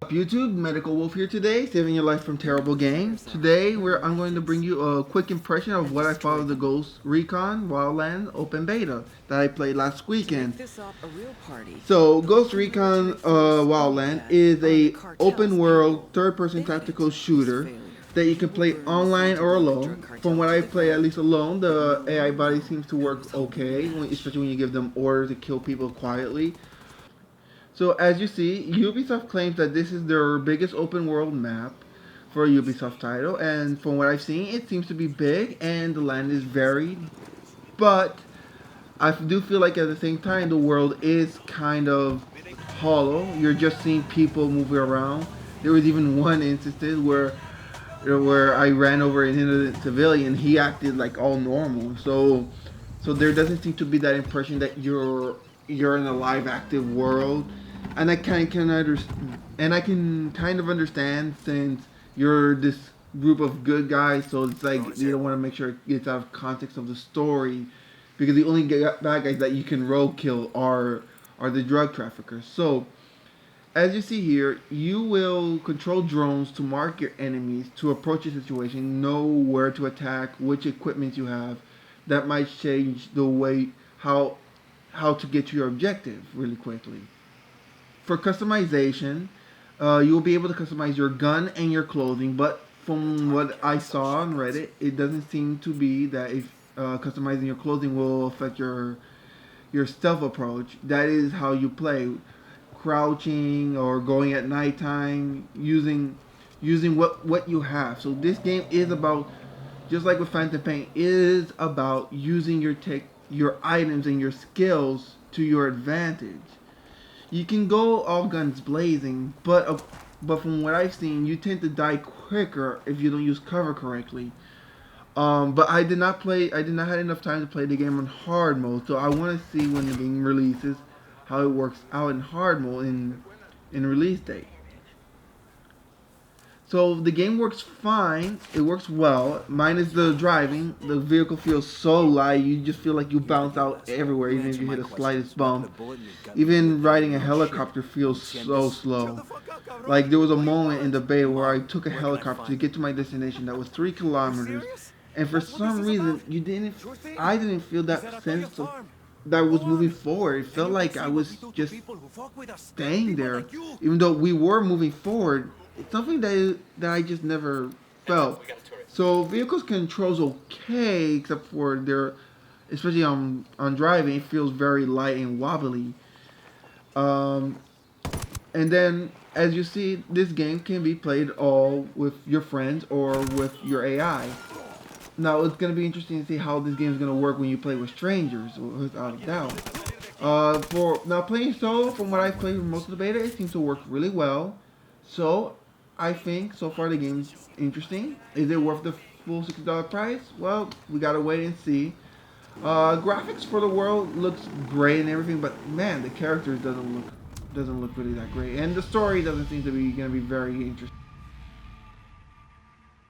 YouTube, Medical Wolf here today, saving your life from terrible games. Today, I'm going to bring you a quick impression of what I thought of the Ghost Recon Wildlands Open Beta that I played last weekend. So, Ghost Recon Wildland is a open world third-person tactical shooter that you can play online or alone. From what I play, at least alone, the AI body seems to work okay, especially when you give them orders to kill people quietly. So as you see, Ubisoft claims that this is their biggest open world map for a Ubisoft title, and from what I've seen, it seems to be big and the land is varied, but I do feel like at the same time the world is kind of hollow. You're just seeing people moving around. There was even one instance where I ran over an innocent civilian. He acted like all normal. So there doesn't seem to be that impression that you're in a live active world, and I can kind of understand since you're this group of good guys. So it's like you don't want to make sure it gets out of context of the story, because the only bad guys that you can rogue kill are the drug traffickers. So as you see here, you will control drones to mark your enemies, to approach a situation, know where to attack, which equipment you have. That might change the way how to get to your objective really quickly. For customization, you'll be able to customize your gun and your clothing, but from what I saw on Reddit, it doesn't seem to be that if customizing your clothing will affect your stealth approach. That is how you play, crouching or going at nighttime, using what you have. So this game is about, just like with Phantom Pain, is about using your items and your skills to your advantage. You can go all guns blazing, but from what I've seen, you tend to die quicker if you don't use cover correctly. But I did not play. I did not have enough time to play the game on hard mode, so I want to see when the game releases how it works out in hard mode in release date. So the game works fine. It works well. Minus the driving. The vehicle feels so light. You just feel like you bounce out everywhere, even if you hit a slightest bump. Even riding a helicopter feels so slow. Like there was a moment in the bay where I took a helicopter to get to my destination that was 3 kilometers, and for some reason I didn't feel that sense of that I was moving forward. It felt like I was just staying there, even though we were moving forward. It's something that I just never felt. So vehicles controls okay, except for especially on driving, it feels very light and wobbly. Um, and then as you see, this game can be played all with your friends or with your AI. Now it's gonna be interesting to see how this game is gonna work when you play with strangers, without a doubt. For now, playing solo, from what I've played with most of the beta, it seems to work really well. So I think so far the game's interesting. Is it worth the full $60 price? Well, we gotta wait and see. Graphics for the world looks great and everything, but man, the characters doesn't look really that great, and the story doesn't seem to be gonna be very interesting.